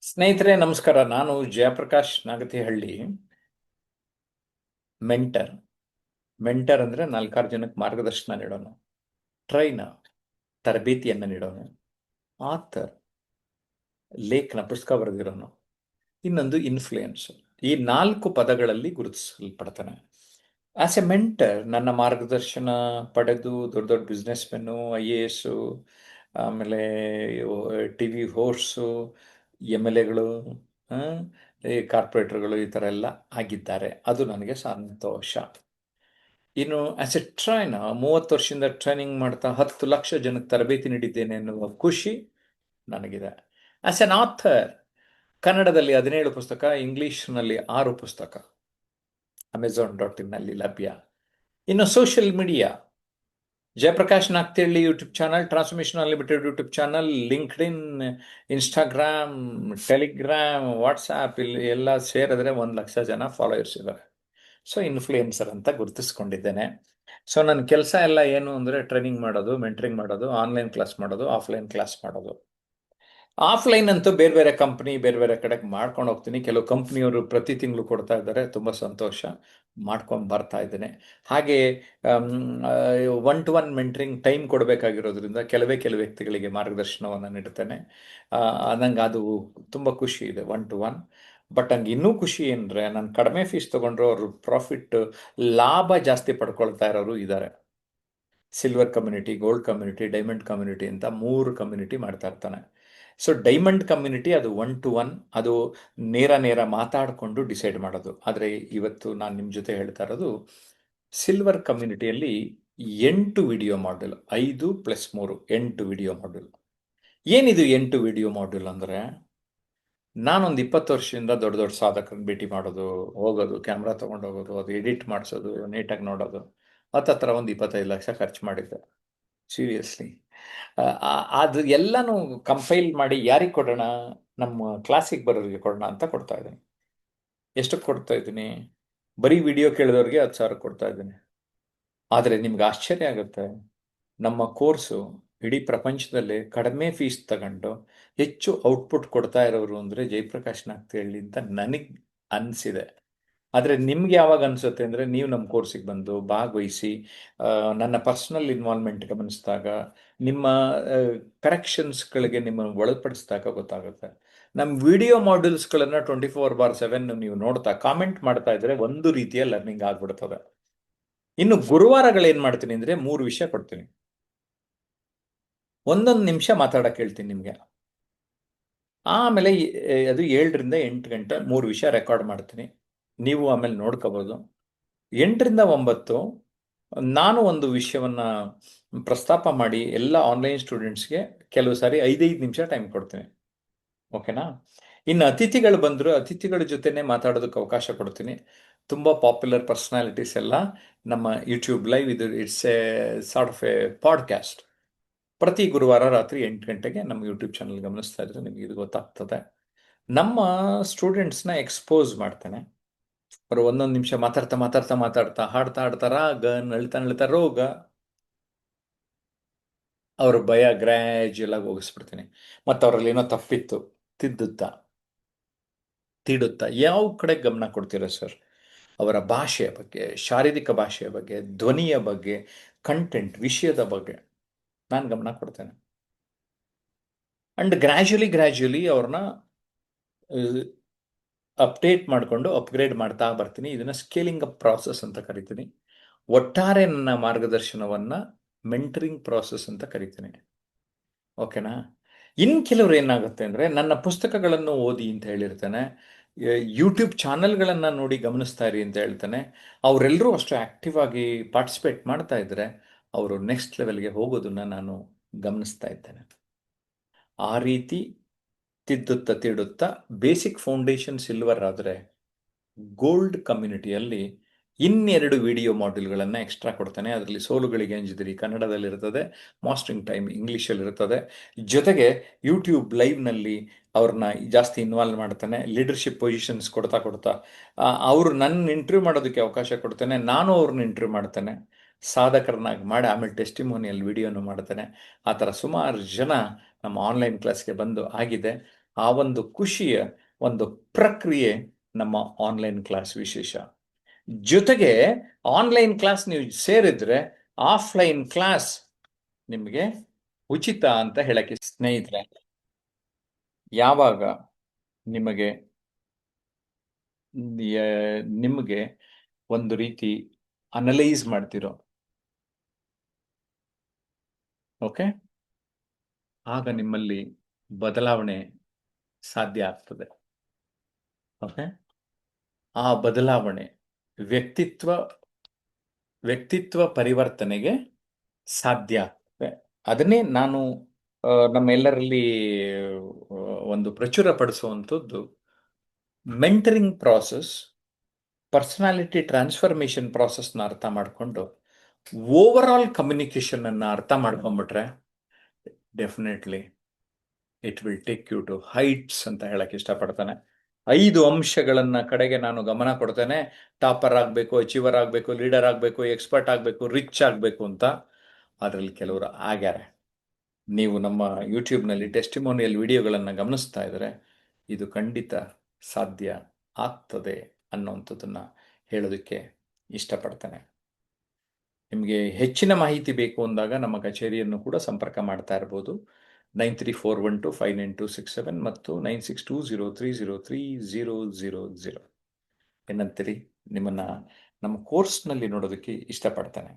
ಸ್ನೇಹಿತರೆ ನಮಸ್ಕಾರ. ನಾನು ಜಯಪ್ರಕಾಶ್ ನಾಗತಿಹಳ್ಳಿ. ಮೆಂಟರ್ ಮೆಂಟರ್ ಅಂದರೆ ನಾಲ್ಕಾರು ಜನಕ್ಕೆ ಮಾರ್ಗದರ್ಶನ ನೀಡೋನು, ಟ್ರೈನರ್ ತರಬೇತಿಯನ್ನು ನೀಡೋನು, ಆಥರ್ ಲೇಖನ ಪುಸ್ತಕ ಬರೆದಿರೋನು, ಇನ್ನೊಂದು ಇನ್ಫ್ಲೂಯೆನ್ಸರ್. ಈ ನಾಲ್ಕು ಪದಗಳಲ್ಲಿ ಗುರುತಿಸಲ್ಪಡ್ತಾನೆ. ಆಸ್ ಎ ಮೆಂಟರ್ ನನ್ನ ಮಾರ್ಗದರ್ಶನ ಪಡೆದು ದೊಡ್ಡ ದೊಡ್ಡ ಬಿಸ್ನೆಸ್ ಮೆನ್ನು, IAS, ಆಮೇಲೆ ಟಿ ವಿ ಹೋಸ್ಟ್ಸು, MLAಗಳು, ಈ ಕಾರ್ಪೊರೇಟರ್ಗಳು ಈ ಥರ ಎಲ್ಲ ಆಗಿದ್ದಾರೆ. ಅದು ನನಗೆ ಸಂತೋಷ. ಇನ್ನು ಆಸ್ ಎ ಟ್ರೈನರ್ 30 ವರ್ಷದಿಂದ ಟ್ರೈನಿಂಗ್ ಮಾಡ್ತಾ 10 ಲಕ್ಷ ಜನಕ್ಕೆ ತರಬೇತಿ ನೀಡಿದ್ದೇನೆ ಎನ್ನುವ ಖುಷಿ ನನಗಿದೆ. ಆಸ್ ಎನ್ ಆಥರ್ ಕನ್ನಡದಲ್ಲಿ 17 ಪುಸ್ತಕ, ಇಂಗ್ಲಿಷ್ನಲ್ಲಿ 6 ಪುಸ್ತಕ Amazon.in ಲಭ್ಯ. ಇನ್ನು social media Jayaprakash Nagathihalli YouTube channel, transformation unlimited YouTube channel, LinkedIn, Instagram, Telegram, WhatsApp, ಇಲ್ಲಿ ಎಲ್ಲ ಸೇರಿದ್ರೆ 1 ಲಕ್ಷ ಜನ ಫಾಲೋಯರ್ಸ್ ಇದ್ದಾರೆ. ಸೊ ಇನ್ಫ್ಲೂಯೆನ್ಸರ್ ಅಂತ ಗುರುತಿಸ್ಕೊಂಡಿದ್ದೇನೆ. ಸೊ ನನ್ನ ಕೆಲಸ ಎಲ್ಲ ಏನು ಅಂದರೆ ಟ್ರೈನಿಂಗ್ ಮಾಡೋದು, ಮೆಂಟರಿಂಗ್ ಮಾಡೋದು, ಆನ್ಲೈನ್ ಕ್ಲಾಸ್ ಮಾಡೋದು, ಆಫ್ಲೈನ್ ಕ್ಲಾಸ್ ಮಾಡೋದು. ಆಫ್ಲೈನ್ ಅಂತೂ ಬೇರೆ ಬೇರೆ ಕಂಪ್ನಿ, ಬೇರೆ ಬೇರೆ ಕಡೆಗೆ ಮಾಡ್ಕೊಂಡು ಹೋಗ್ತೀನಿ. ಕೆಲವು ಕಂಪ್ನಿಯವರು ಪ್ರತಿ ತಿಂಗಳು ಕೊಡ್ತಾ ಇದ್ದಾರೆ, ತುಂಬ ಸಂತೋಷ, ಮಾಡ್ಕೊಂಡು ಬರ್ತಾ ಇದ್ದೇನೆ. ಹಾಗೆ 1-to-1 ಮೆಂಟರಿಂಗ್ ಟೈಮ್ ಕೊಡಬೇಕಾಗಿರೋದ್ರಿಂದ ಕೆಲವು ವ್ಯಕ್ತಿಗಳಿಗೆ ಮಾರ್ಗದರ್ಶನವನ್ನು ನೀಡ್ತೇನೆ. ನಂಗೆ ಅದು ತುಂಬ ಖುಷಿ ಇದೆ, 1-to-1. ಬಟ್ ನಂಗೆ ಇನ್ನೂ ಖುಷಿ ಏನಂದರೆ, ನಾನು ಕಡಿಮೆ ಫೀಸ್ ತೊಗೊಂಡ್ರು ಅವರು ಪ್ರಾಫಿಟ್, ಲಾಭ ಜಾಸ್ತಿ ಪಡ್ಕೊಳ್ತಾ ಇರೋರು ಇದ್ದಾರೆ. Silver community, gold community, diamond community ಅಂತ 3 ಕಮ್ಯುನಿಟಿ ಮಾಡ್ತಾ ಇರ್ತಾನೆ. ಸೊ ಡೈಮಂಡ್ ಕಮ್ಯುನಿಟಿ ಅದು 1-to-1, ಅದು ನೇರ ಮಾತಾಡಿಕೊಂಡು ಡಿಸೈಡ್ ಮಾಡೋದು. ಆದರೆ ಇವತ್ತು ನಾನು ನಿಮ್ಮ ಜೊತೆ ಹೇಳ್ತಾ ಇರೋದು ಸಿಲ್ವರ್ ಕಮ್ಯುನಿಟಿಯಲ್ಲಿ 8 ವಿಡಿಯೋ ಮಾಡ್ಯೂಲ್, 5+3 8 ವಿಡಿಯೋ ಮಾಡ್ಯೂಲ್. ಏನಿದು 8 ವಿಡಿಯೋ ಮಾಡ್ಯೂಲ್ ಅಂದರೆ, ನಾನೊಂದು 20 ವರ್ಷದಿಂದ ದೊಡ್ಡ ದೊಡ್ಡ ಸಾಧಕರನ್ನ ಭೇಟಿ ಮಾಡೋದು, ಹೋಗೋದು, ಕ್ಯಾಮ್ರಾ ತೊಗೊಂಡು ಹೋಗೋದು, ಅದು ಎಡಿಟ್ ಮಾಡಿಸೋದು, ನೀಟಾಗಿ ನೋಡೋದು, ಹತ್ತತ್ರ ಒಂದು 25 ಲಕ್ಷ ಖರ್ಚು ಮಾಡಿದ್ದೆ. ಸೀರಿಯಸ್ಲಿ. ಅದು ಎಲ್ಲನೂ ಕಂಪೈಲ್ ಮಾಡಿ ಯಾರಿಗೆ ಕೊಡೋಣ? ನಮ್ಮ ಕ್ಲಾಸಿಗೆ ಬರೋರಿಗೆ ಕೊಡೋಣ ಅಂತ ಕೊಡ್ತಾ ಇದ್ದೀನಿ. ಎಷ್ಟಕ್ಕೆ ಕೊಡ್ತಾ ಇದ್ದೀನಿ? ಬರೀ ವಿಡಿಯೋ ಕೇಳಿದವ್ರಿಗೆ 10,000 ಕೊಡ್ತಾ ಇದ್ದೀನಿ. ಆದರೆ ನಿಮ್ಗೆ ಆಶ್ಚರ್ಯ ಆಗುತ್ತೆ, ನಮ್ಮ ಕೋರ್ಸು ಇಡೀ ಪ್ರಪಂಚದಲ್ಲೇ ಕಡಿಮೆ ಫೀಸ್ ತಗೊಂಡು ಹೆಚ್ಚು ಔಟ್ಪುಟ್ ಕೊಡ್ತಾ ಇರೋರು ಅಂದರೆ ಜಯಪ್ರಕಾಶ್ ನಾಗ್ತಿಹಳ್ಳಿ ಅಂತ ನನಗೆ ಅನಿಸಿದೆ. ಆದರೆ ನಿಮ್ಗೆ ಯಾವಾಗ ಅನಿಸುತ್ತೆ ಅಂದರೆ, ನೀವು ನಮ್ಮ ಕೋರ್ಸಿಗೆ ಬಂದು ಭಾಗವಹಿಸಿ ನನ್ನ ಪರ್ಸ್ನಲ್ ಇನ್ವಾಲ್ವ್ಮೆಂಟ್ ಗಮನಿಸಿದಾಗ, ನಿಮ್ಮ ಕರೆಕ್ಷನ್ಸ್ಗಳಿಗೆ ನಿಮ್ಮನ್ನು ಒಳಪಡಿಸಿದಾಗ ಗೊತ್ತಾಗುತ್ತೆ. ನಮ್ಮ ವಿಡಿಯೋ ಮಾಡ್ಯೂಲ್ಸ್ಗಳನ್ನು 24/7 ನೀವು ನೋಡ್ತಾ ಕಾಮೆಂಟ್ ಮಾಡ್ತಾ ಇದ್ರೆ ಒಂದು ರೀತಿಯ ಲರ್ನಿಂಗ್ ಆಗ್ಬಿಡ್ತದೆ. ಇನ್ನು ಗುರುವಾರಗಳೇನು ಮಾಡ್ತೀನಿ ಅಂದರೆ, 3 ವಿಷಯ ಕೊಡ್ತೀನಿ. 1 ನಿಮಿಷ ಮಾತಾಡಕ್ಕೆ ಹೇಳ್ತೀನಿ ನಿಮಗೆ. ಆಮೇಲೆ ಅದು 7ರಿಂದ 8 ಗಂಟೆ 3 ವಿಷಯ ರೆಕಾರ್ಡ್ ಮಾಡ್ತೀನಿ. ನೀವು ಆಮೇಲೆ ನೋಡ್ಕೋಬೋದು. 8ರಿಂದ 9 ನಾನು ಒಂದು ವಿಷಯವನ್ನು ಪ್ರಸ್ತಾಪ ಮಾಡಿ ಎಲ್ಲ ಆನ್ಲೈನ್ ಸ್ಟೂಡೆಂಟ್ಸ್ಗೆ ಕೆಲವು ಸಾರಿ 5 ನಿಮಿಷ ಟೈಮ್ ಕೊಡ್ತೀನಿ. ಓಕೆನಾ? ಇನ್ನು ಅತಿಥಿಗಳು ಬಂದರು, ಅತಿಥಿಗಳ ಜೊತೆನೇ ಮಾತಾಡೋದಕ್ಕೆ ಅವಕಾಶ ಕೊಡ್ತೀನಿ. ತುಂಬ ಪಾಪ್ಯುಲರ್ ಪರ್ಸನಾಲಿಟೀಸ್ ಎಲ್ಲ ನಮ್ಮ ಯೂಟ್ಯೂಬ್ ಲೈವ್, ಇದು it's A sort of A podcast. ಪ್ರತಿ ಗುರುವಾರ ರಾತ್ರಿ 8 ಗಂಟೆಗೆ ನಮ್ಮ ಯೂಟ್ಯೂಬ್ ಚಾನಲ್ ಗಮನಿಸ್ತಾ ಇದ್ರೆ ನಿಮಗೆ ಇದು ಗೊತ್ತಾಗ್ತದೆ. ನಮ್ಮ ಸ್ಟೂಡೆಂಟ್ಸ್ನ ಎಕ್ಸ್ಪೋಸ್ ಮಾಡ್ತೇನೆ. ಅವರು 1 ನಿಮಿಷ ಮಾತಾಡ್ತಾ ಹಾಡ್ತಾ ರಾಗ, ನಳ್ತಾ ರೋಗ, ಅವ್ರ ಭಯ ಗ್ರ್ಯಾಜುಯಲ್ ಆಗಿ ಹೋಗಿಸ್ಬಿಡ್ತೀನಿ. ಮತ್ತು ಅವರಲ್ಲಿ ಏನೋ ತಪ್ಪಿತ್ತು ತೀಡುತ್ತಾ ಯಾವ ಕಡೆ ಗಮನ ಕೊಡ್ತೀರಾ ಸರ್? ಅವರ ಭಾಷೆಯ ಬಗ್ಗೆ, ಶಾರೀರಿಕ ಭಾಷೆಯ ಬಗ್ಗೆ, ಧ್ವನಿಯ ಬಗ್ಗೆ, ಕಂಟೆಂಟ್ ವಿಷಯದ ಬಗ್ಗೆ ನಾನು ಗಮನ ಕೊಡ್ತೇನೆ. ಅಂಡ್ ಗ್ರ್ಯಾಜುಯಲಿ ಅವ್ರನ್ನ ಅಪ್ಡೇಟ್ ಮಾಡಿಕೊಂಡು ಅಪ್ಗ್ರೇಡ್ ಮಾಡ್ತಾ ಬರ್ತೀನಿ. ಇದನ್ನು ಸ್ಕೇಲಿಂಗ್ ಅಪ್ ಪ್ರಾಸೆಸ್ ಅಂತ ಕರಿತೀನಿ. ಒಟ್ಟಾರೆ ನನ್ನ ಮಾರ್ಗದರ್ಶನವನ್ನು ಮೆಂಟರಿಂಗ್ ಪ್ರಾಸೆಸ್ ಅಂತ ಕರಿತೀನಿ. ಓಕೆನಾ? ಇನ್ನು ಕೆಲವ್ರು ಏನಾಗುತ್ತೆ ಅಂದರೆ, ನನ್ನ ಪುಸ್ತಕಗಳನ್ನು ಓದಿ ಅಂತ ಹೇಳಿರ್ತಾನೆ, ಯೂಟ್ಯೂಬ್ ಚಾನಲ್ಗಳನ್ನು ನೋಡಿ ಗಮನಿಸ್ತಾ ಇರಿ ಅಂತ ಹೇಳ್ತಾನೆ. ಅವರೆಲ್ಲರೂ ಅಷ್ಟು ಆ್ಯಕ್ಟಿವ್ ಆಗಿ ಪಾರ್ಟಿಸಿಪೇಟ್ ಮಾಡ್ತಾ ಇದ್ದರೆ ಅವರು ನೆಕ್ಸ್ಟ್ ಲೆವೆಲ್ಗೆ ಹೋಗೋದನ್ನು ನಾನು ಗಮನಿಸ್ತಾ ಇದ್ದೇನೆ. ಆ ರೀತಿ ತೀಡುತ್ತಾ ಬೇಸಿಕ್ ಫೌಂಡೇಶನ್ ಸಿಲ್ವರ್ ಆದರೆ, ಗೋಲ್ಡ್ ಕಮ್ಯುನಿಟಿಯಲ್ಲಿ 2 ವಿಡಿಯೋ ಮಾಡ್ಯೂಲ್ಗಳನ್ನು ಎಕ್ಸ್ಟ್ರಾ ಕೊಡ್ತಾನೆ. ಅದರಲ್ಲಿ ಸೋಲುಗಳಿಗೆ ಅಂಜಿದಿರಿ ಕನ್ನಡದಲ್ಲಿರ್ತದೆ, ಮಾಸ್ಟರಿಂಗ್ ಟೈಮ್ ಇಂಗ್ಲೀಷಲ್ಲಿರ್ತದೆ. ಜೊತೆಗೆ ಯೂಟ್ಯೂಬ್ ಲೈವ್ನಲ್ಲಿ ಅವ್ರನ್ನ ಜಾಸ್ತಿ ಇನ್ವಾಲ್ವ್ ಮಾಡ್ತಾನೆ. ಲೀಡರ್ಶಿಪ್ ಪೊಸಿಷನ್ಸ್ ಕೊಡ್ತಾ ಅವರು ನನ್ನ ಇಂಟರ್ವ್ಯೂ ಮಾಡೋದಕ್ಕೆ ಅವಕಾಶ ಕೊಡ್ತೇನೆ, ನಾನು ಅವ್ರನ್ನ ಇಂಟರ್ವ್ಯೂ ಮಾಡ್ತೇನೆ, ಸಾಧಕರನ್ನಾಗಿ ಮಾಡಿ ಆಮೇಲೆ ಟೆಸ್ಟಿಮೋನಿಯಲ್ ವಿಡಿಯೋನು ಮಾಡ್ತೇನೆ. ಆ ಥರ ಸುಮಾರು ಜನ ನಮ್ಮ ಆನ್ಲೈನ್ ಕ್ಲಾಸ್ಗೆ ಬಂದು ಆಗಿದೆ. ಆ ಒಂದು ಖುಷಿಯ ಒಂದು ಪ್ರಕ್ರಿಯೆ ನಮ್ಮ ಆನ್ಲೈನ್ ಕ್ಲಾಸ್ ವಿಶೇಷ. ಜೊತೆಗೆ ಆನ್ಲೈನ್ ಕ್ಲಾಸ್ ನೀವು ಸೇರಿದ್ರೆ ಆಫ್ಲೈನ್ ಕ್ಲಾಸ್ ನಿಮಗೆ ಉಚಿತ ಅಂತ ಹೇಳಕ್ಕೆ ಸ್ನೇಹಿತರೆ. ಯಾವಾಗ ನಿಮಗೆ ನಿಮಗೆ ಒಂದು ರೀತಿ ಅನಲೈಸ್ ಮಾಡ್ತಿರೋ, ಓಕೆ, ಆಗ ನಿಮ್ಮಲ್ಲಿ ಬದಲಾವಣೆ ಸಾಧ್ಯ ಆಗ್ತದೆ. ಓಕೆ, ಆ ಬದಲಾವಣೆ ವ್ಯಕ್ತಿತ್ವ ಪರಿವರ್ತನೆಗೆ ಸಾಧ್ಯ ಆಗ್ತದೆ. ಅದನ್ನೇ ನಾನು ನಮ್ಮೆಲ್ಲರಲ್ಲಿ ಒಂದು ಪ್ರಚುರಪಡಿಸುವಂಥದ್ದು ಮೆಂಟರಿಂಗ್ ಪ್ರಾಸೆಸ್, ಪರ್ಸನಾಲಿಟಿ ಟ್ರಾನ್ಸ್ಫಾರ್ಮೇಶನ್ ಪ್ರಾಸೆಸ್ನ ಅರ್ಥ ಮಾಡಿಕೊಂಡು ಓವರ್ ಆಲ್ ಕಮ್ಯುನಿಕೇಶನ್ ಅನ್ನ ಅರ್ಥ ಮಾಡ್ಕೊಂಡ್ಬಿಟ್ರೆ definitely it will take you to heights ಅಂತ ಹೇಳಕ್ ಇಷ್ಟಪಡ್ತಾನೆ. 5 ಅಂಶಗಳನ್ನ ಕಡೆಗೆ ನಾನು ಗಮನ ಕೊಡ್ತೇನೆ. ಟಾಪರ್ ಆಗಬೇಕು, ಅಚೀವರ್ ಆಗಬೇಕು, ಲೀಡರ್ ಆಗಬೇಕು, ಎಕ್ಸ್ಪರ್ಟ್ ಆಗಬೇಕು, ರಿಚ್ ಆಗಬೇಕು ಅಂತ. ಅದರಲ್ಲಿ ಕೆಲವರು ಆಗ್ಯಾರೆ. ನೀವು ನಮ್ಮ ಯೂಟ್ಯೂಬ್ನಲ್ಲಿ ಟೆಸ್ಟಿಮೋನಿಯಲ್ ವಿಡಿಯೋಗಳನ್ನು ಗಮನಿಸ್ತಾ ಇದ್ರೆ ಇದು ಖಂಡಿತ ಸಾಧ್ಯ ಆಗ್ತದೆ ಅನ್ನೋಂಥದ್ದನ್ನು ಹೇಳೋದಕ್ಕೆ ಇಷ್ಟಪಡ್ತೇನೆ. ನಿಮಗೆ ಹೆಚ್ಚಿನ ಮಾಹಿತಿ ಬೇಕು ಅಂದಾಗ ನಮ್ಮ ಕಚೇರಿಯನ್ನು ಕೂಡ ಸಂಪರ್ಕ ಮಾಡ್ತಾ ಇರ್ಬೋದು. 9341259267 ಮತ್ತು 9620303000. ಏನಂತೀರಿ? ನಿಮ್ಮನ್ನು ನಮ್ಮ ಕೋರ್ಸ್ನಲ್ಲಿ ನೋಡೋದಕ್ಕೆ ಇಷ್ಟಪಡ್ತೇನೆ.